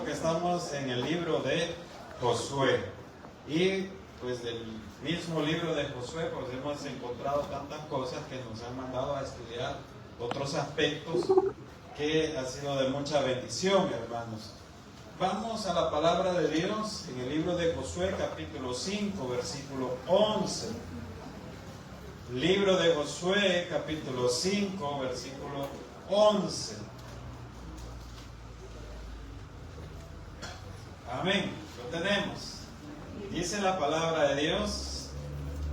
Que estamos en el libro de Josué y pues del mismo libro de Josué pues hemos encontrado tantas cosas que nos han mandado a estudiar otros aspectos que ha sido de mucha bendición, hermanos. Vamos a la palabra de Dios en el libro de Josué capítulo 5 versículo 11. Libro de Josué capítulo 5 versículo 11. Amén, lo tenemos. Dice la palabra de Dios,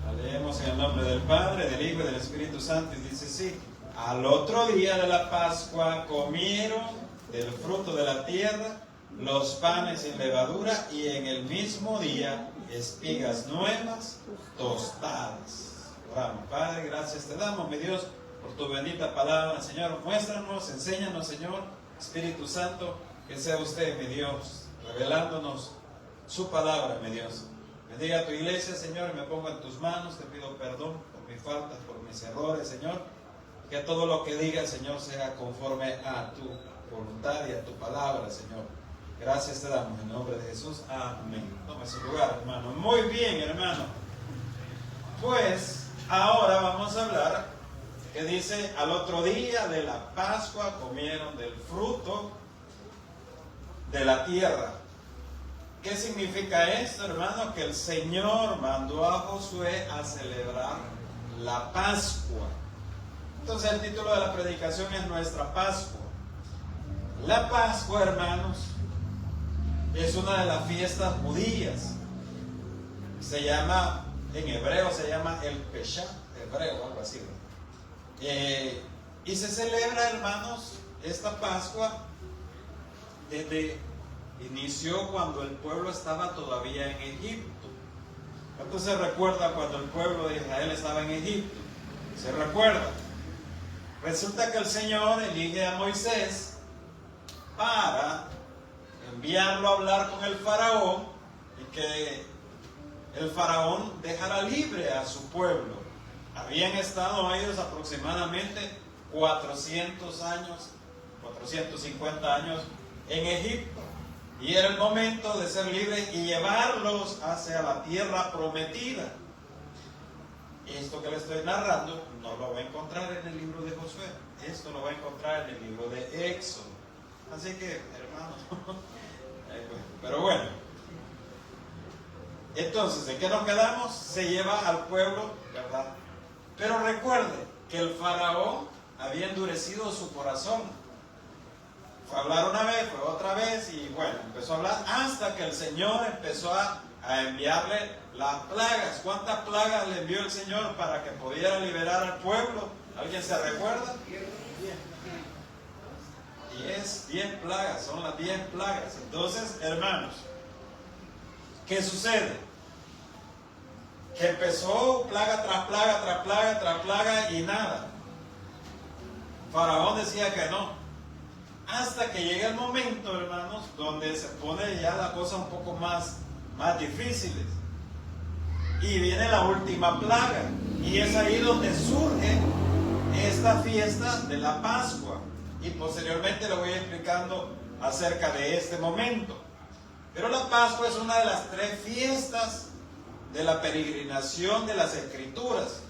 la leemos en el nombre del Padre, del Hijo y del Espíritu Santo, y dice así: al otro día de la Pascua comieron del fruto de la tierra los panes sin levadura, y en el mismo día espigas nuevas tostadas. Oramos. Padre, gracias te damos, mi Dios, por tu bendita palabra. Señor, muéstranos, enséñanos, Señor, Espíritu Santo, que sea usted, mi Dios, revelándonos su palabra, mi Dios. Bendiga a tu iglesia, Señor, y me pongo en tus manos. Te pido perdón por mis faltas, por mis errores, Señor. Que todo lo que diga, Señor, sea conforme a tu voluntad y a tu palabra, Señor. Gracias te damos en el nombre de Jesús. Amén. Tome su lugar, hermano. Muy bien, hermano. Pues ahora vamos a hablar que dice: al otro día de la Pascua comieron del fruto de la tierra. ¿Qué significa esto, hermano? Que el Señor mandó a Josué a celebrar la Pascua. Entonces el título de la predicación es Nuestra Pascua. La Pascua, hermanos, es una de las fiestas judías. Se llama, en hebreo se llama el Pesha, hebreo, algo así. Y se celebra, hermanos, esta Pascua inició cuando el pueblo estaba todavía en Egipto. Entonces se recuerda cuando el pueblo de Israel estaba en Egipto. ¿Se recuerda? Resulta que el Señor elige a Moisés para enviarlo a hablar con el faraón y que el faraón dejara libre a su pueblo. Habían estado ellos aproximadamente 400 años, 450 años en Egipto. Y era el momento de ser libres y llevarlos hacia la tierra prometida. Esto que le estoy narrando no lo va a encontrar en el libro de Josué. Esto lo va a encontrar en el libro de Éxodo. Así que, hermanos, pero bueno. Entonces, ¿en qué nos quedamos? Se lleva al pueblo, ¿verdad? Pero recuerde que el faraón había endurecido su corazón. Fue a hablar una vez, fue otra vez, y bueno, empezó a hablar hasta que el Señor empezó a enviarle las plagas. ¿Cuántas plagas le envió el Señor para que pudiera liberar al pueblo? ¿Alguien se recuerda? 10 plagas, son las 10 plagas. Entonces, hermanos, ¿qué sucede? Que empezó plaga tras plaga, tras plaga, tras plaga, y nada. Faraón decía que no. Hasta que llega el momento, hermanos, donde se pone ya la cosa un poco más difíciles. Y viene la última plaga. Y es ahí donde surge esta fiesta de la Pascua. Y posteriormente le voy explicando acerca de este momento. Pero la Pascua es una de las 3 fiestas de la peregrinación de las Escrituras.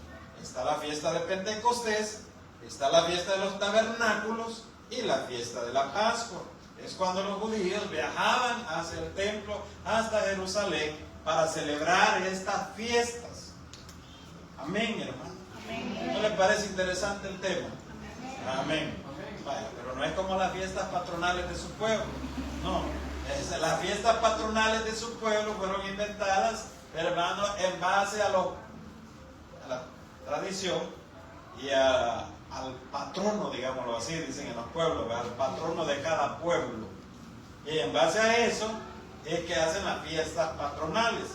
Está la fiesta de Pentecostés, está la fiesta de los tabernáculos y la fiesta de la Pascua. Es cuando los judíos viajaban hacia el templo, hasta Jerusalén, para celebrar estas fiestas. Amén, hermano. Amén. ¿No les parece interesante el tema? Amén. Vaya, pero no es como las fiestas patronales de su pueblo. No, las fiestas patronales de su pueblo fueron inventadas, hermano, en base a la tradición y al patrono, digámoslo así, dicen en los pueblos, al patrono de cada pueblo. Y en base a eso es que hacen las fiestas patronales.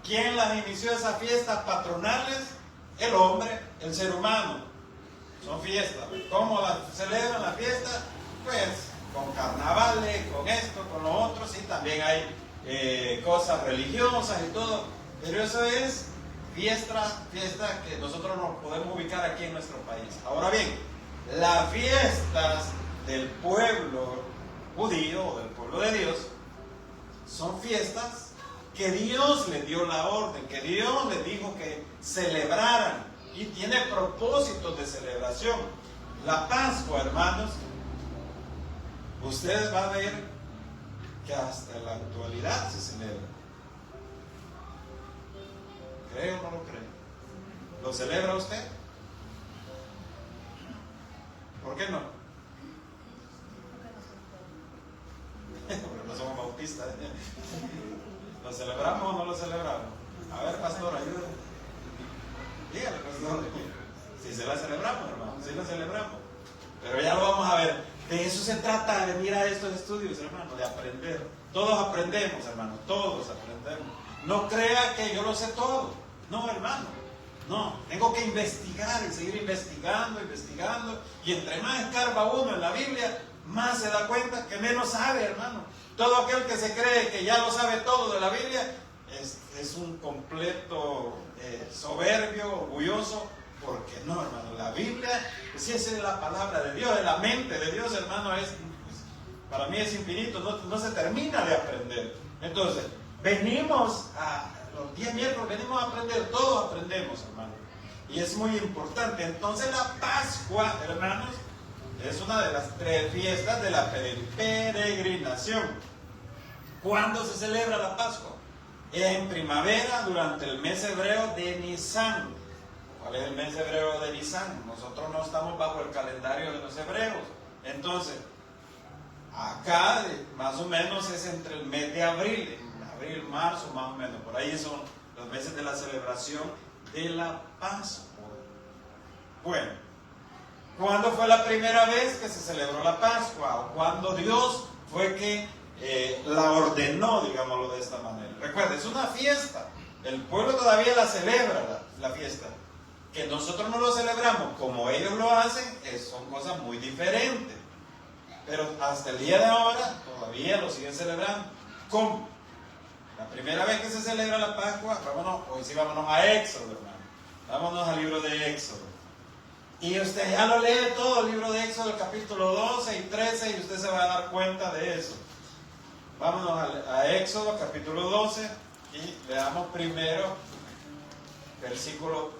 ¿Quién las inició esas fiestas patronales? El hombre, el ser humano. Son fiestas. ¿Cómo las celebran las fiestas? Pues con carnavales, con esto, con lo otro. Sí, también hay cosas religiosas y todo. Pero eso es fiesta que nosotros nos podemos ubicar aquí en nuestro país. Ahora bien, las fiestas del pueblo judío o del pueblo de Dios, son fiestas que Dios le dio la orden, que Dios le dijo que celebraran, y tiene propósitos de celebración. La Pascua, hermanos, ustedes van a ver que hasta la actualidad se celebra. ¿Cree o no lo cree? ¿Lo celebra usted? ¿Por qué no? Porque no somos bautistas. ¿Lo celebramos o no lo celebramos? A ver, pastor, ayúdame. Dígale, pastor. Si se la celebramos, hermano, si la celebramos. Pero ya lo vamos a ver. De eso se trata, de venir a estos estudios, hermano, de aprender. Todos aprendemos, hermano, todos aprendemos. No crea que yo lo sé todo. No, hermano. No, tengo que investigar y seguir investigando. Y entre más escarba uno en la Biblia, más se da cuenta que menos sabe, hermano. Todo aquel que se cree que ya lo sabe todo de la Biblia es un completo soberbio, orgulloso, porque no, hermano, la Biblia, si esa es la palabra de Dios, es la mente de Dios, hermano, para mí es infinito, no se termina de aprender. Entonces, venimos a los 10 miércoles, venimos a aprender, todos aprendemos, hermano, y es muy importante. Entonces la Pascua, hermanos, es una de las 3 fiestas de la peregrinación. ¿Cuándo se celebra la Pascua? En primavera, durante el mes hebreo de Nisan. ¿Cuál es el mes hebreo de Nisan? Nosotros no estamos bajo el calendario de los hebreos. Entonces, acá más o menos es entre el mes de abril, marzo, más o menos. Por ahí son los meses de la celebración de la Pascua. Bueno, ¿cuándo fue la primera vez que se celebró la Pascua? ¿O cuándo Dios fue que la ordenó, digámoslo de esta manera? Recuerden, es una fiesta. El pueblo todavía la celebra, la fiesta. Que nosotros no lo celebramos como ellos lo hacen, son cosas muy diferentes. Pero hasta el día de ahora todavía lo siguen celebrando. ¿Cómo? La primera vez que se celebra la Pascua, vámonos a Éxodo, hermano. Vámonos al libro de Éxodo. Y usted ya lo lee todo, el libro de Éxodo, el capítulo 12 y 13, y usted se va a dar cuenta de eso. Vámonos a Éxodo, capítulo 12, y veamos primero versículo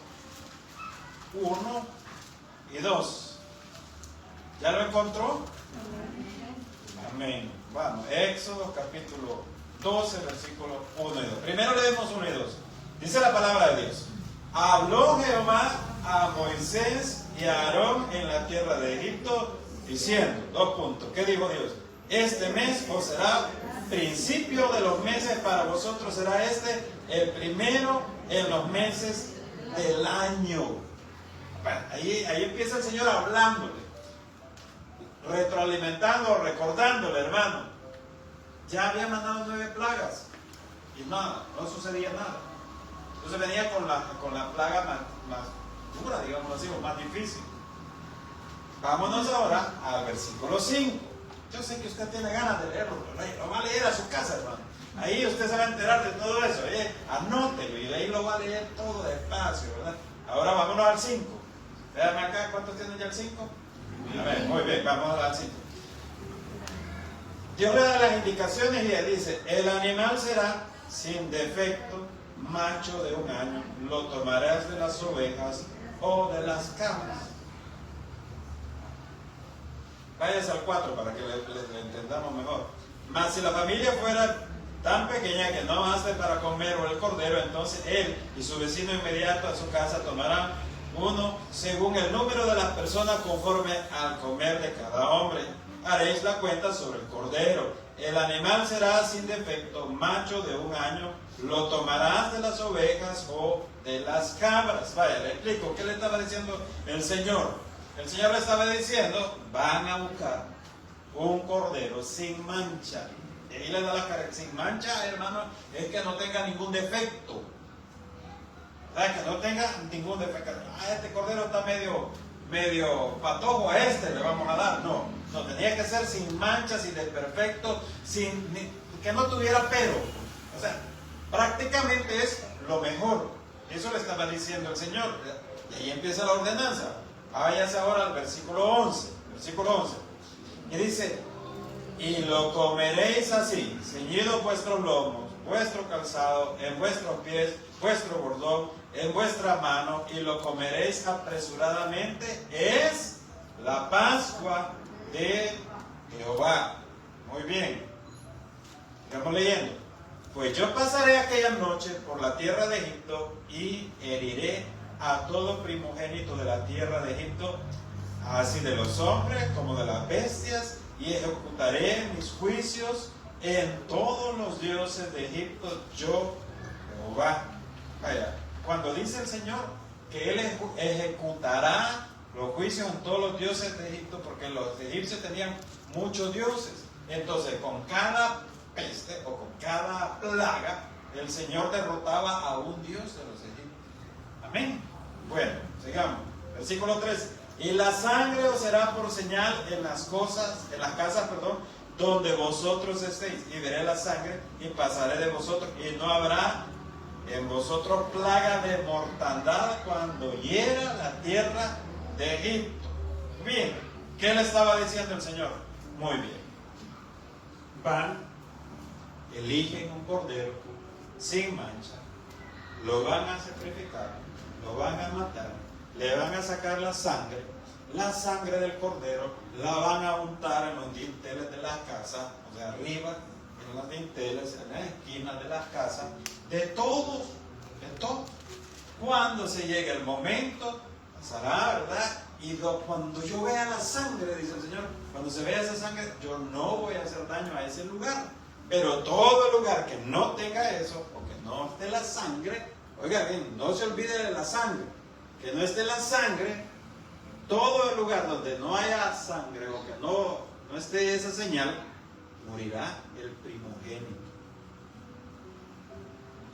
1 y 2. ¿Ya lo encontró? Amén. Vamos, Éxodo, capítulo 12, versículo 1 y 2. Primero leemos 1 y 2. Dice la palabra de Dios. Habló Jehová a Moisés y a Aarón en la tierra de Egipto, diciendo, 2 puntos. ¿Qué dijo Dios? Este mes os será principio de los meses, para vosotros será el primero en los meses del año. Bueno, ahí empieza el Señor hablándole, retroalimentando, recordándole, hermano. Ya había mandado 9 plagas y nada, no sucedía nada. Entonces venía con la plaga más dura, digamos así, o más difícil. Vámonos ahora al versículo 5. Yo sé que usted tiene ganas de leerlo, pero lo va a leer a su casa, hermano. Ahí usted se va a enterar de todo eso. Anótelo y de ahí lo va a leer todo despacio, ¿verdad? Ahora vámonos al 5. Véanme acá, ¿cuántos tienen ya el 5? A ver, muy bien, vamos al 5. Dios le da las indicaciones y le dice, el animal será sin defecto, macho de 1 año, lo tomarás de las ovejas o de las cabras. Váyase al 4 para que le entendamos mejor. Mas si la familia fuera tan pequeña que no baste para comer o el cordero, entonces él y su vecino inmediato a su casa tomarán uno según el número de las personas conforme al comer de cada hombre. Haréis la cuenta sobre el cordero. El animal será sin defecto, macho de 1 año, lo tomarás de las ovejas o de las cabras. Vaya, le explico, ¿qué le estaba diciendo el Señor? El Señor le estaba diciendo, van a buscar un cordero sin mancha. Y ahí le da la cara, sin mancha, hermano, es que no tenga ningún defecto. Que no tenga ningún defecto. Este cordero está medio patojo, a este le vamos a dar. No, tenía que ser sin mancha, sin desperfecto, que no tuviera pelo. O sea, prácticamente es lo mejor. Eso le estaba diciendo el Señor. Y ahí empieza la ordenanza. Váyase ahora al versículo 11. Y dice, Y lo comeréis así, ceñidos vuestros lomos, vuestro calzado, en vuestros pies, vuestro bordón, en vuestra mano, y lo comeréis apresuradamente. Es la Pascua de Jehová. Muy bien. Estamos leyendo. Pues yo pasaré aquella noche por la tierra de Egipto y heriré a todo primogénito de la tierra de Egipto, así de los hombres como de las bestias, y ejecutaré mis juicios en todos los dioses de Egipto, yo, Jehová. Vaya, cuando dice el Señor que Él ejecutará los juicios en todos los dioses de Egipto, porque los egipcios tenían muchos dioses, entonces con cada peste o con cada plaga, el Señor derrotaba a un dios de los egipcios. Amén. Bueno, sigamos. Versículo 13. Y la sangre os será por señal en las casas, donde vosotros estéis, y veré la sangre y pasaré de vosotros, y no habrá en vosotros plaga de mortandad cuando hiera la tierra de Egipto. Bien, ¿qué le estaba diciendo el Señor? Muy bien. Van, eligen un cordero sin mancha, lo van a sacrificar, lo van a matar, le van a sacar la sangre del cordero, la van a untar en los dinteles de las casas, o sea, arriba, en los dinteles, en las esquinas de las casas, de todos, de todos. Cuando se llegue el momento, pasará, ¿verdad? Y cuando yo vea la sangre, dice el Señor, cuando se vea esa sangre, yo no voy a hacer daño a ese lugar. Pero todo lugar que no tenga eso, o que no esté la sangre, oiga bien, no se olvide de la sangre, que no esté la sangre, todo el lugar donde no haya sangre o que no esté esa señal, morirá el primogénito.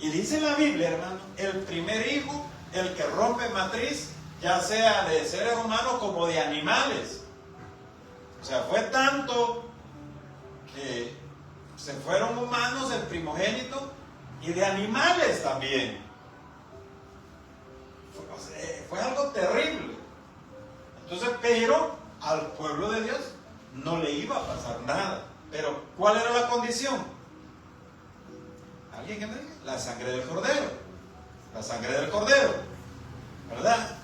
Y dice la Biblia, hermano, el primer hijo, el que rompe matriz, ya sea de seres humanos como de animales. O sea, fue tanto que se fueron humanos el primogénito y de animales también. Fue algo terrible. Entonces, pero al pueblo de Dios no le iba a pasar nada. Pero, ¿cuál era la condición? ¿Alguien que me diga? La sangre del cordero. La sangre del cordero. ¿Verdad?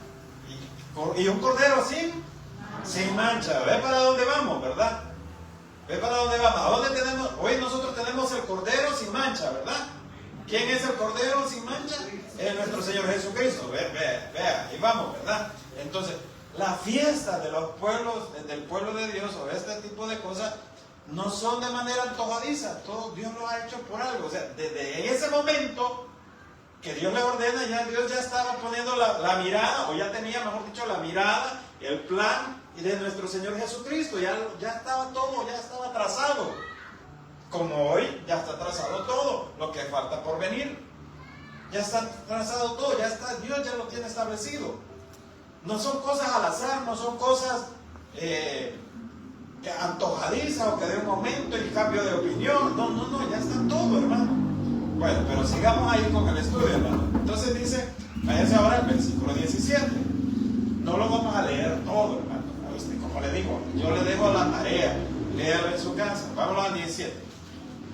Y un cordero sin mancha. ¿Ve para dónde vamos, verdad? ¿Ve para dónde vamos? ¿A dónde tenemos? Hoy nosotros tenemos el cordero sin mancha, ¿verdad? ¿Quién es el cordero sin mancha? Es nuestro Señor Jesucristo. Vea, ahí vamos, ¿verdad? Entonces, la fiesta de los pueblos, del pueblo de Dios, o este tipo de cosas, no son de manera antojadiza. Todo Dios lo ha hecho por algo. O sea, desde ese momento que Dios le ordena, ya Dios ya estaba poniendo la mirada, o ya tenía, mejor dicho, la mirada, el plan de nuestro Señor Jesucristo. Ya estaba todo, ya estaba trazado. Como hoy ya está trazado todo, lo que falta por venir. Ya está trazado todo, ya está, Dios ya lo tiene establecido. No son cosas al azar, no son cosas que antojadizas o que de un momento y cambio de opinión. No, ya está todo, hermano. Bueno, pero sigamos ahí con el estudio, hermano. Entonces dice, váyase ahora al versículo 17. No lo vamos a leer todo, hermano. Como le digo, yo le dejo la tarea, léalo en su casa. Vámonos al 17.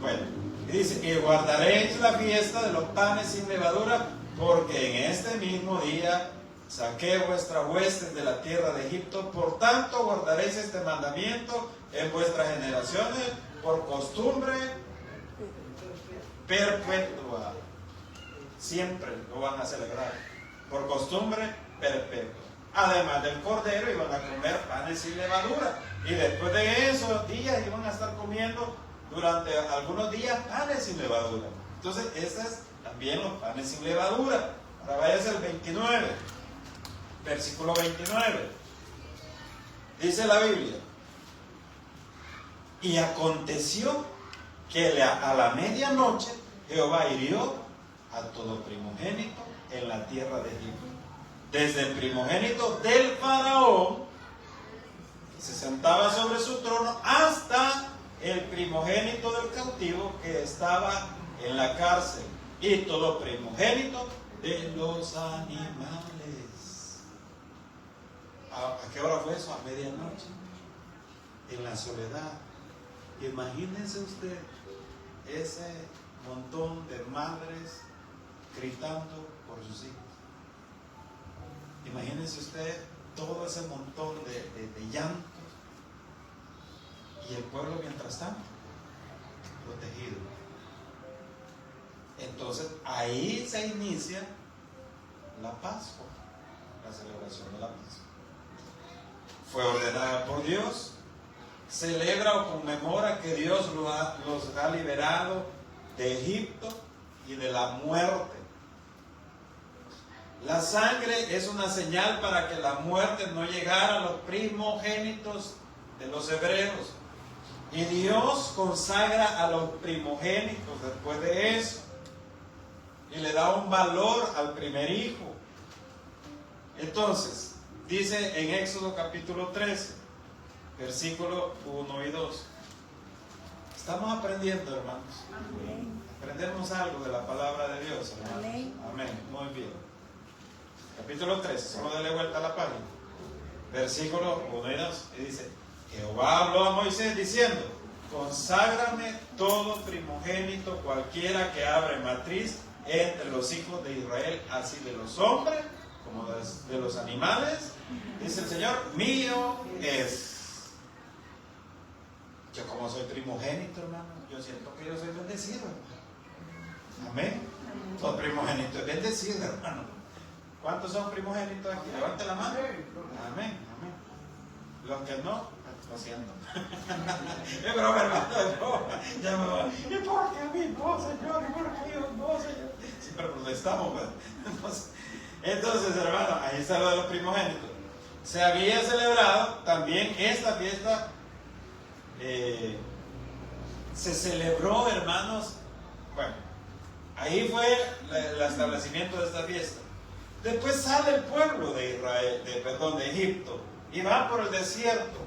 Bueno, y dice, y guardaréis la fiesta de los panes sin levadura, porque en este mismo día saqué vuestras huestes de la tierra de Egipto. Por tanto, guardaréis este mandamiento en vuestras generaciones por costumbre perpetua. Siempre lo van a celebrar por costumbre perpetua. Además del cordero, iban a comer panes sin levadura. Y después de esos días iban a estar comiendo durante algunos días panes sin levadura. Entonces, estos es también los panes sin levadura. Ahora váyase al 29, versículo 29. Dice la Biblia: y aconteció que a la medianoche Jehová hirió a todo primogénito en la tierra de Egipto, desde el primogénito del faraón que se sentaba sobre su trono hasta el primogénito del cautivo que estaba en la cárcel, y todo primogénito de los animales. ¿A qué hora fue eso? A medianoche, en la soledad. Imagínense usted ese montón de madres gritando por sus hijos. Imagínense usted todo ese montón de llantos y el pueblo mientras tanto protegido. Entonces ahí se inicia la Pascua, la celebración de la Pascua. Fue ordenada por Dios, celebra o conmemora que Dios los ha liberado de Egipto y de la muerte. La sangre es una señal para que la muerte no llegara a los primogénitos de los hebreos. Y Dios consagra a los primogénitos después de eso. Y le da un valor al primer hijo. Entonces, dice en Éxodo capítulo 13, versículo 1 y 2. Estamos aprendiendo, hermanos. Amén. Aprendemos algo de la palabra de Dios, hermanos. Amén. Amén. Muy bien. Capítulo 13, solo dale vuelta a la página. Versículo 1 y 2. Y dice: Jehová habló a Moisés diciendo: conságrame todo primogénito, cualquiera que abre matriz entre los hijos de Israel, así de los hombres como de los animales. Dice el Señor: mío es. Yo, como soy primogénito, hermano, yo siento que yo soy bendecido, hermano. Amén. Todo primogénito es bendecido, hermano. ¿Cuántos son primogénitos aquí? Levante la mano. Amén, amén. Los que no, lo siento. Es broma, hermano. Ya me va. ¿Y por qué a mí no, Señor? ¿Y por qué yo no, Señor? Siempre protestamos, pues. Entonces, hermano, ahí está lo de los primogénitos. Se había celebrado también esta fiesta. Se celebró, hermanos. Bueno, ahí fue el establecimiento de esta fiesta. Después sale el pueblo de Israel, de Egipto, y van por el desierto.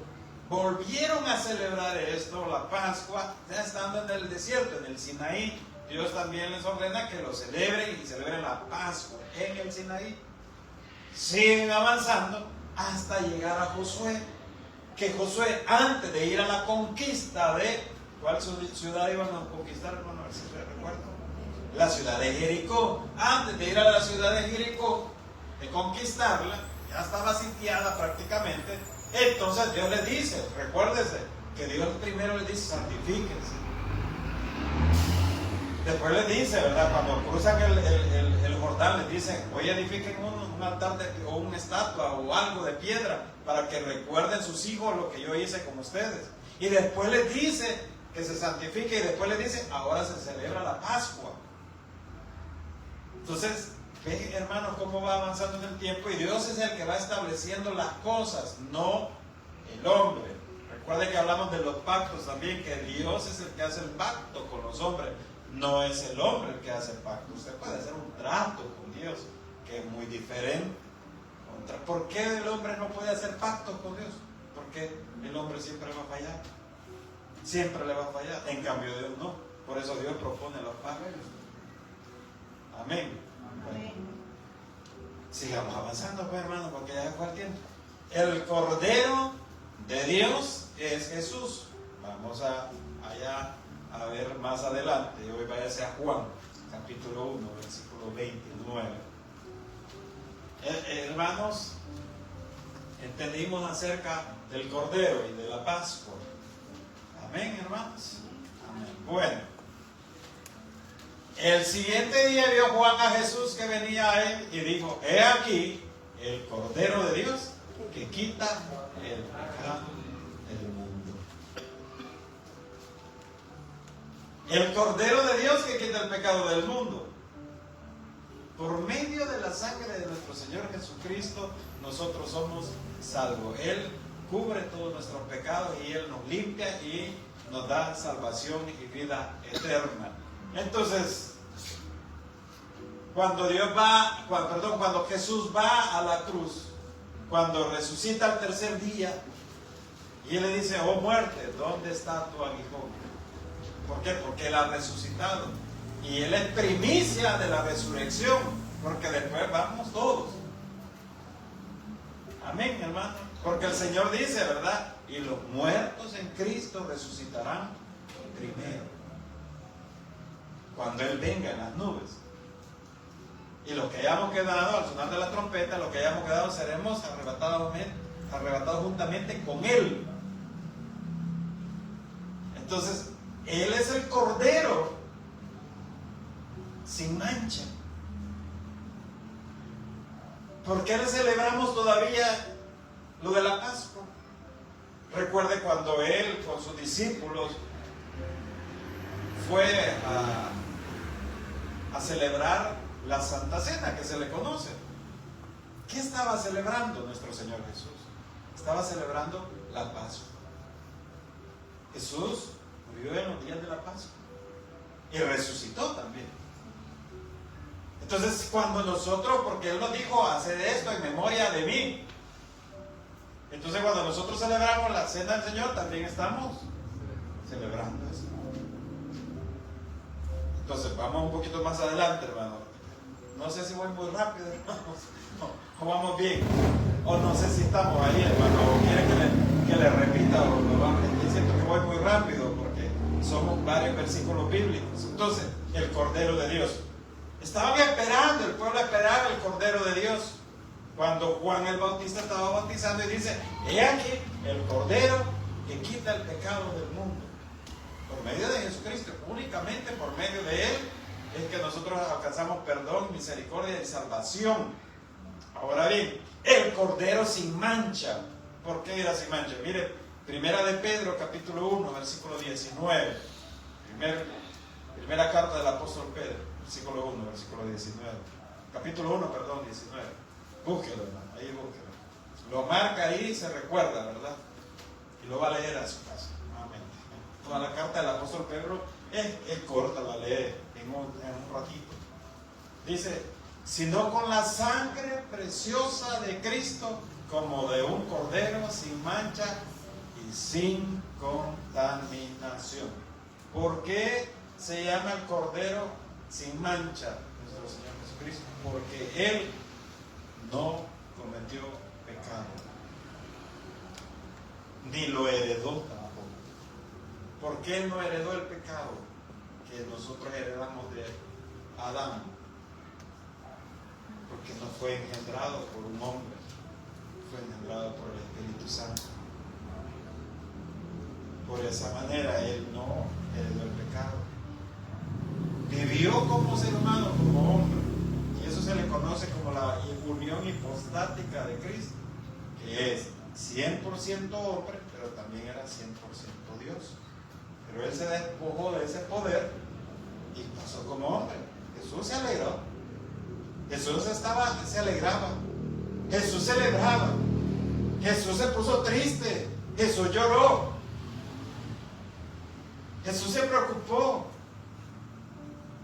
Volvieron a celebrar esto, la Pascua, ya estando en el desierto, en el Sinaí. Dios también les ordena que lo celebren y celebren la Pascua en el Sinaí. Siguen avanzando hasta llegar a Josué. Que Josué, antes de ir a la conquista de, ¿cuál ciudad iban a conquistar, hermano? A ver si se recuerdo. La ciudad de Jericó. Antes de ir a la ciudad de Jericó, de conquistarla, ya estaba sitiada prácticamente. Entonces Dios les dice, recuérdese, que Dios primero les dice: santifíquense. Después les dice, ¿verdad? Cuando cruzan el Jordán, les dice: hoy edifiquen un altar o una estatua o algo de piedra para que recuerden sus hijos lo que yo hice con ustedes. Y después les dice que se santifique, y después les dice: ahora se celebra la Pascua. Entonces, ve, hermanos, cómo va avanzando en el tiempo, y Dios es el que va estableciendo las cosas, no el hombre. Recuerde que hablamos de los pactos también, que Dios es el que hace el pacto con los hombres, no es el hombre el que hace el pacto. Usted puede hacer un trato con Dios, que es muy diferente. ¿Por qué el hombre no puede hacer pactos con Dios? Porque el hombre siempre va a fallar. Siempre le va a fallar. En cambio Dios no. Por eso Dios propone los pactos. Amén. Bueno, sigamos avanzando, pues, hermano, porque ya fue el tiempo. El Cordero de Dios es Jesús. Vamos allá a ver más adelante. Hoy váyase a Juan, capítulo 1, versículo 29. Hermanos, entendimos acerca del Cordero y de la Pascua. Amén, hermanos. Amén. Bueno, el siguiente día vio Juan a Jesús que venía a él y dijo: he aquí el Cordero de Dios que quita el pecado del mundo. El Cordero de Dios que quita el pecado del mundo. Por medio de la sangre de nuestro Señor Jesucristo, nosotros somos salvos. Él cubre todos nuestros pecados y Él nos limpia y nos da salvación y vida eterna. Entonces, cuando Jesús va a la cruz, cuando resucita al tercer día, y Él le dice: oh muerte, ¿dónde está tu aguijón? ¿Por qué? Porque Él ha resucitado. Y Él es primicia de la resurrección, porque después vamos todos. Amén, hermano. Porque el Señor dice, ¿verdad? y los muertos en Cristo resucitarán primero, cuando Él venga en las nubes. Y los que hayamos quedado, al sonar de la trompeta, los que hayamos quedado seremos arrebatados juntamente con Él. Entonces, Él es el Cordero sin mancha. ¿Por qué le celebramos todavía lo de la Pascua? Recuerde cuando Él con sus discípulos fue a celebrar la Santa Cena, que se le conoce. ¿Qué estaba celebrando nuestro Señor Jesús? Estaba celebrando la Pascua. Jesús murió en los días de la Pascua y resucitó también. Entonces, cuando nosotros, porque Él nos dijo, haced esto en memoria de mí. Entonces, cuando nosotros celebramos la Cena del Señor, también estamos celebrando eso. Entonces, vamos un poquito más adelante, hermano. No sé si voy muy rápido, hermanos, o vamos bien, o no sé si estamos ahí, hermano, o quieren que le repita, o yo siento que voy muy rápido, porque somos varios versículos bíblicos. Entonces, el Cordero de Dios. Estaban esperando, el pueblo esperaba el Cordero de Dios. Cuando Juan el Bautista estaba bautizando y dice, he aquí el Cordero que quita el pecado del mundo. Por medio de Jesucristo, únicamente por medio de Él, es que nosotros alcanzamos perdón, misericordia y salvación. Ahora bien, el Cordero sin mancha. ¿Por qué era sin mancha? Mire, Primera de Pedro, capítulo 1, versículo 19. Primera carta del apóstol Pedro, versículo 1, versículo 19. Capítulo 1, perdón, 19. Búsquelo, hermano, ahí búsquelo. Lo marca ahí y se recuerda, ¿verdad? Y lo va a leer a su casa, nuevamente. Toda la carta del apóstol Pedro es corta, la lee en un ratito. Dice, sino con la sangre preciosa de Cristo, como de un cordero sin mancha y sin contaminación. ¿Por qué se llama el cordero sin mancha, nuestro Señor Jesucristo? Porque Él no cometió pecado, ni lo heredó tampoco. ¿Por qué Él no heredó el pecado que nosotros heredamos de Adán? Porque no fue engendrado por un hombre, fue engendrado por el Espíritu Santo. Por esa manera Él no heredó el pecado. Vivió como ser humano, como hombre. Y eso se le conoce como la unión hipostática de Cristo, que es 100% hombre, pero también era 100% Dios. Pero Él se despojó de ese poder y pasó como hombre. Jesús se alegró. Jesús se alegraba. Jesús celebraba. Jesús se puso triste. Jesús lloró. Jesús se preocupó.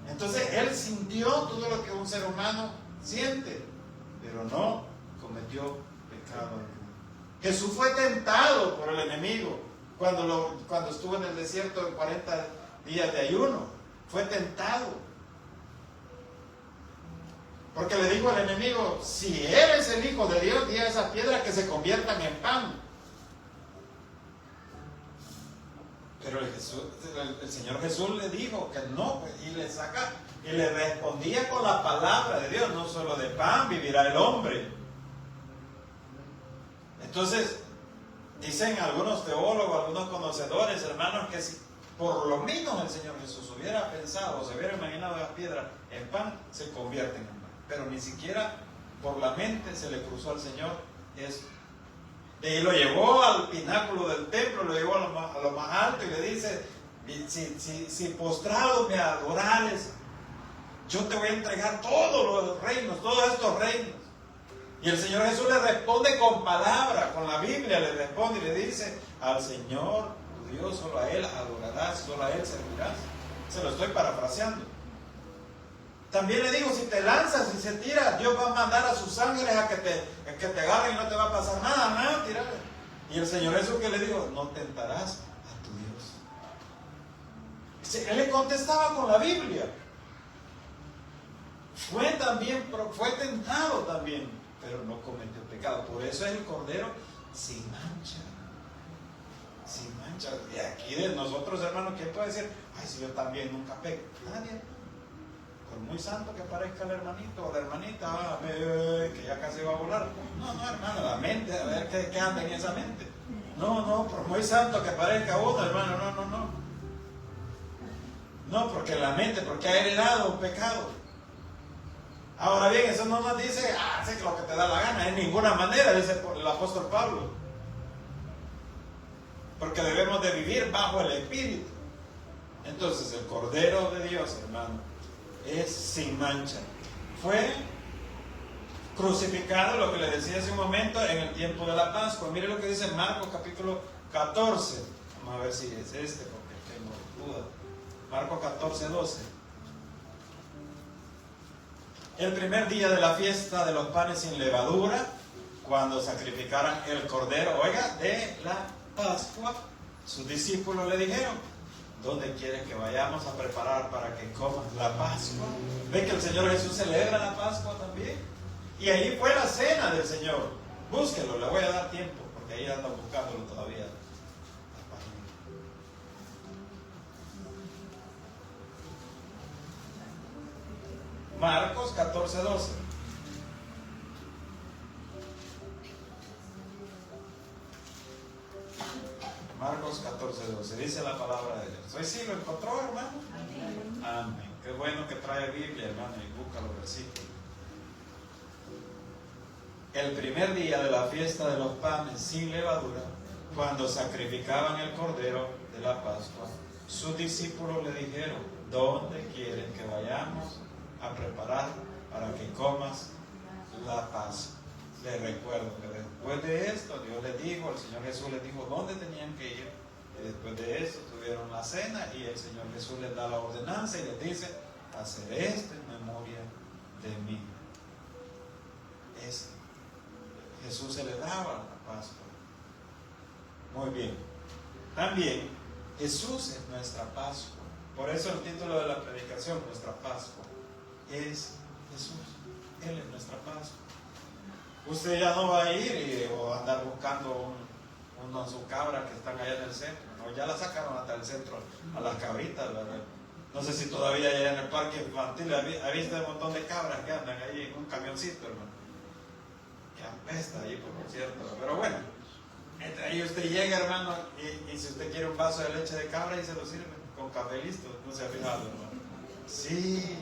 Entonces Él sintió todo lo que un ser humano siente, pero no cometió pecado. Jesús fue tentado por el enemigo cuando estuvo en el desierto en 40 días de ayuno. Fue tentado. Porque le dijo al enemigo, si eres el Hijo de Dios, di a esas piedras que se conviertan en pan. Pero el Señor Jesús le dijo que no, y le respondía con la palabra de Dios, no solo de pan vivirá el hombre. Entonces, dicen algunos teólogos, algunos conocedores, hermanos, que si por lo menos el Señor Jesús hubiera pensado, o se hubiera imaginado las piedras en pan, se convierten en pan. Pero ni siquiera por la mente se le cruzó al Señor eso. Y lo llevó al pináculo del templo, lo llevó a lo más alto y le dice, si postrado me adorares, yo te voy a entregar todos los reinos, todos estos reinos. Y el Señor Jesús le responde con palabra, con la Biblia le responde y le dice, al Señor tu Dios, solo a Él adorarás, solo a Él servirás. Se lo estoy parafraseando. También le digo, si te lanzas y se tira, Dios va a mandar a sus ángeles a que te agarren y no te va a pasar nada, tirar. Y el Señor Jesús que le dijo, no tentarás a tu Dios. Él le contestaba con la Biblia. Fue tentado también, pero no cometió pecado. Por eso es el Cordero sin mancha. sin mancha. Y aquí de nosotros, hermanos, ¿quién puede decir, ay, si yo también nunca peco? Nadie. Por muy santo que parezca el hermanito o la hermanita, que ya casi va a volar. No, hermano, la mente, a ver qué anda en esa mente. No, por muy santo que parezca uno, hermano, no. No, porque la mente, porque ha heredado un pecado. Ahora bien, eso no nos dice, sé que lo que te da la gana, en ninguna manera, dice el apóstol Pablo. Porque debemos de vivir bajo el Espíritu. Entonces, el Cordero de Dios, hermano, es sin mancha. Fue crucificado, lo que le decía hace un momento, en el tiempo de la Pascua. Mire lo que dice Marcos capítulo 14. Vamos a ver si es porque tengo duda. Marcos 14, 12. El primer día de la fiesta de los panes sin levadura, cuando sacrificaran el cordero, oiga, de la Pascua, sus discípulos le dijeron, ¿dónde quieres que vayamos a preparar para que comas la Pascua? ¿Ve que el Señor Jesús celebra la Pascua también? Y ahí fue la cena del Señor. Búsquelo, le voy a dar tiempo, porque ahí andan buscándolo todavía. Marcos 14, 12. Marcos 14, 12. Dice la palabra de Dios. Hoy sí lo encontró, hermano. Amén. Qué bueno que trae Biblia, hermano, y busca los versículos. El primer día de la fiesta de los panes sin levadura, cuando sacrificaban el cordero de la Pascua, sus discípulos le dijeron, ¿dónde quieren que vayamos a preparar para que comas la Pascua? Les recuerdo que después de esto, Dios les dijo, el Señor Jesús les dijo dónde tenían que ir. Y después de eso tuvieron la cena y el Señor Jesús les da la ordenanza y les dice, hacer esto en memoria de mí. Jesús celebraba la Pascua. Muy bien. También Jesús es nuestra Pascua. Por eso el título de la predicación, nuestra Pascua, es Jesús. Él es nuestra Pascua. Usted ya no va a ir o andar buscando sus cabras que están allá en el centro. No, ya las sacaron hasta el centro a las cabritas, ¿verdad? No sé si todavía allá en el parque infantil ha visto un montón de cabras que andan ahí en un camioncito, hermano. Que apesta ahí, por cierto. Pero bueno, ahí usted llega, hermano, y si usted quiere un vaso de leche de cabra y se lo sirve con café listo, no se ha fijado, hermano. Sí,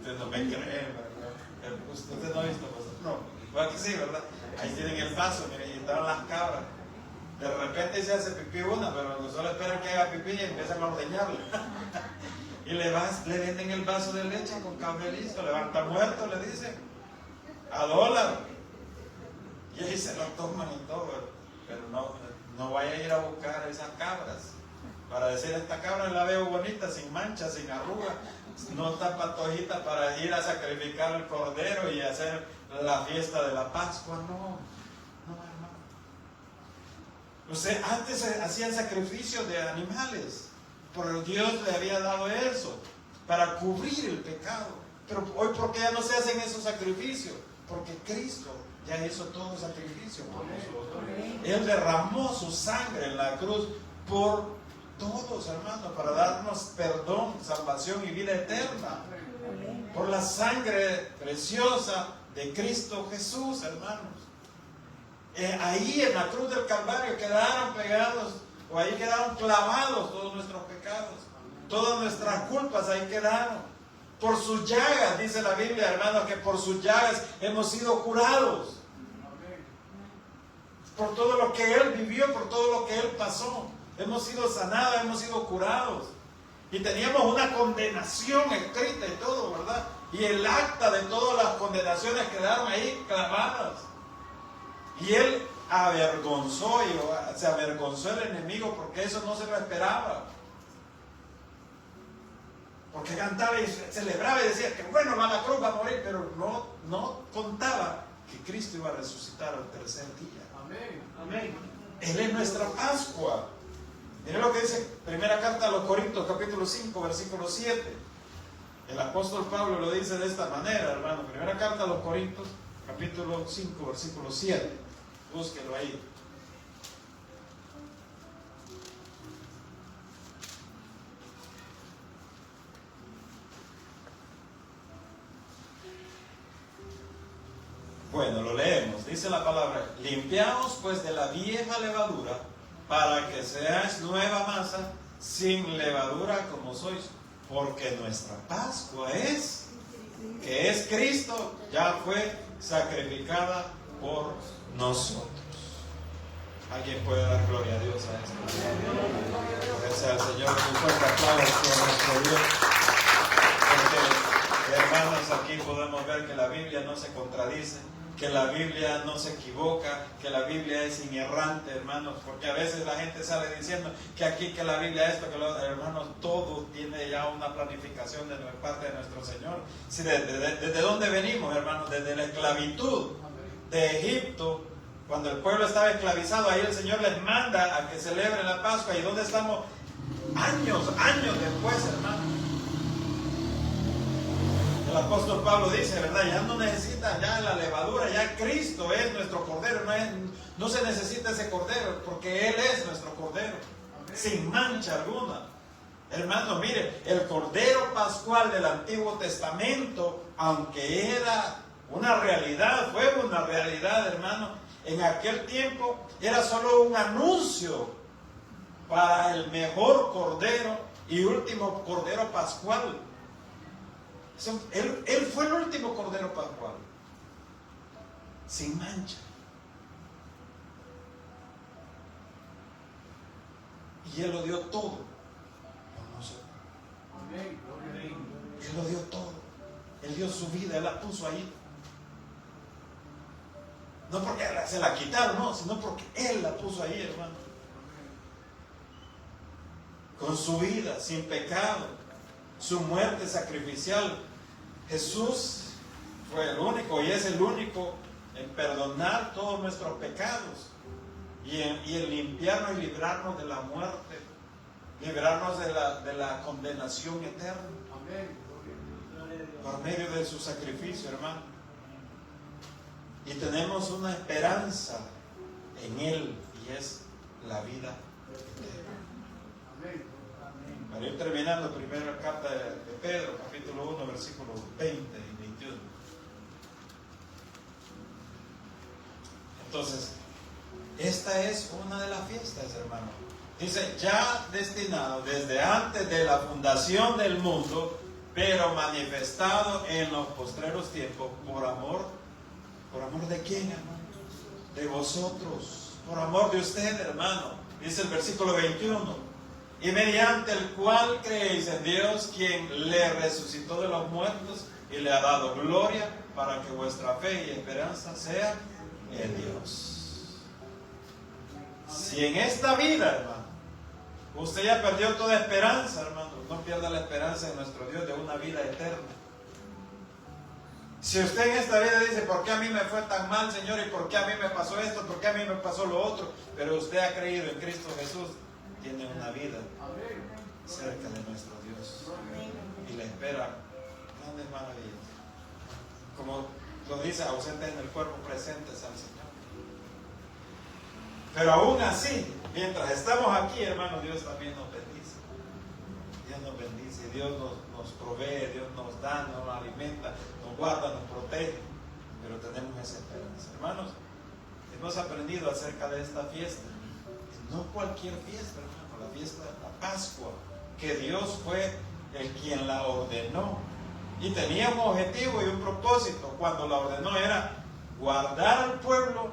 usted no me cree, ¿verdad? Usted no ha visto, pues, no. Bueno, que sí, ¿verdad? Ahí tienen el vaso, miren, y están las cabras. De repente se hace pipí una, pero solo esperan que haga pipí y empiezan a ordeñarle. Y le venden el vaso de leche con café listo, levanta muerto, le dicen, a $1. Y ahí se lo toman y todo, pero no vaya a ir a buscar esas cabras. Para decir, esta cabra la veo bonita, sin manchas, sin arrugas, no está patojita para ir a sacrificar el cordero y hacer la fiesta de la Pascua. No, hermano. Antes hacían sacrificios de animales, pero Dios le había dado eso para cubrir el pecado. Pero hoy, ¿por qué ya no se hacen esos sacrificios? Porque Cristo ya hizo todo el sacrificio por nosotros. Él derramó su sangre en la cruz por todos, hermanos, para darnos perdón, salvación y vida eterna. Por la sangre preciosa de Cristo Jesús, hermanos. Ahí en la cruz del Calvario quedaron pegados, o ahí quedaron clavados todos nuestros pecados. Todas nuestras culpas ahí quedaron. Por sus llagas, dice la Biblia, hermanos, que por sus llagas hemos sido curados. Por todo lo que Él vivió, por todo lo que Él pasó. Hemos sido sanados, hemos sido curados. Y teníamos una condenación escrita y todo, ¿verdad? Y el acta de todas las condenaciones quedaron ahí clavadas. Y Él se avergonzó el enemigo porque eso no se lo esperaba. Porque cantaba y celebraba y decía que bueno, va a la cruz, va a morir, pero no contaba que Cristo iba a resucitar al tercer día. Amén, amén. Él es nuestra Pascua. Miren lo que dice primera carta a los Corintios, capítulo 5, versículo 7. El apóstol Pablo lo dice de esta manera, hermano. Primera carta a los Corintios, capítulo 5, versículo 7. Búsquelo ahí. Bueno, lo leemos. Dice la palabra: limpiaos pues de la vieja levadura, para que seáis nueva masa, sin levadura como sois. Porque nuestra Pascua que es Cristo, ya fue sacrificada por nosotros. ¿Alguien puede dar gloria a Dios a esto? Gracias al Señor. Un fuerte aplauso a nuestro Dios. Porque, hermanos, aquí podemos ver que la Biblia no se contradice, que la Biblia no se equivoca, que la Biblia es inerrante, hermanos, porque a veces la gente sale diciendo que aquí, que la Biblia esto, que lo, hermanos, todo tiene ya una planificación de parte de nuestro Señor. Si ¿desde dónde venimos, hermanos? Desde la esclavitud de Egipto. Cuando el pueblo estaba esclavizado, ahí el Señor les manda a que celebren la Pascua. ¿Y dónde estamos? Años después, hermano. El apóstol Pablo dice, ¿verdad? Ya no necesita ya la levadura, ya Cristo es nuestro Cordero. No se necesita ese Cordero, porque Él es nuestro Cordero, sin mancha alguna. Hermano, mire, el Cordero Pascual del Antiguo Testamento, aunque era una realidad, fue una realidad, hermano, en aquel tiempo era solo un anuncio para el mejor Cordero y último Cordero Pascual. Él fue el último Cordero Pascual, sin mancha. Y Él lo dio todo por nosotros. Él lo dio todo. Él dio su vida, Él la puso ahí. No porque se la quitaron, no, sino porque Él la puso ahí, hermano. Con su vida, sin pecado, su muerte sacrificial. Jesús fue el único y es el único en perdonar todos nuestros pecados y en limpiarnos y librarnos de la muerte, librarnos de la condenación eterna. Por medio de su sacrificio, hermano. Y tenemos una esperanza en Él, y es la vida eterna. Para ir terminando, primera carta de Pedro, capítulo 1, versículos 20 y 21. Entonces, esta es una de las fiestas, hermano. Dice, ya destinado desde antes de la fundación del mundo, pero manifestado en los postreros tiempos, por amor de quién, hermano? De vosotros, por amor de usted, hermano. Dice el versículo 21, y mediante el cual creéis en Dios, quien le resucitó de los muertos y le ha dado gloria, para que vuestra fe y esperanza sea en Dios. Si en esta vida, hermano, usted ya perdió toda esperanza, hermano, no pierda la esperanza en nuestro Dios de una vida eterna. Si usted en esta vida dice, ¿por qué a mí me fue tan mal, Señor? ¿Y por qué a mí me pasó esto? ¿Por qué a mí me pasó lo otro? Pero usted ha creído en Cristo Jesús, tiene una vida cerca de nuestro Dios y le espera grandes maravillas. Como lo dice, ausentes en el cuerpo, presentes al Señor. Pero aún así, mientras estamos aquí, hermanos, Dios también nos bendice. Dios nos bendice, Dios nos provee, Dios nos da, nos alimenta, nos guarda, nos protege. Pero tenemos esa esperanza. Hermanos, hemos aprendido acerca de esta fiesta. No cualquier fiesta, hermano, la fiesta de la Pascua, que Dios fue el quien la ordenó. Y tenía un objetivo y un propósito. Cuando la ordenó era guardar al pueblo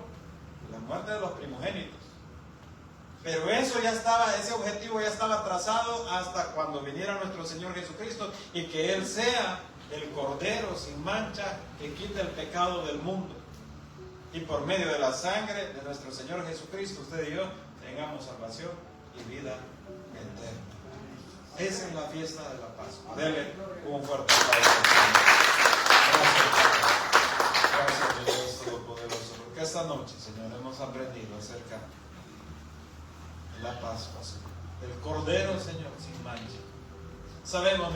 la muerte de los primogénitos. Pero eso ya estaba, ese objetivo ya estaba trazado hasta cuando viniera nuestro Señor Jesucristo y que Él sea el Cordero sin mancha que quita el pecado del mundo. Y por medio de la sangre de nuestro Señor Jesucristo, usted y yo tengamos salvación y vida eterna. Esa es la fiesta de la Pascua. Dele un fuerte aplauso. Gracias, Dios Todopoderoso, porque esta noche, Señor, hemos aprendido acerca de la Pascua, Señor, del Cordero, Señor, sin mancha. Sabemos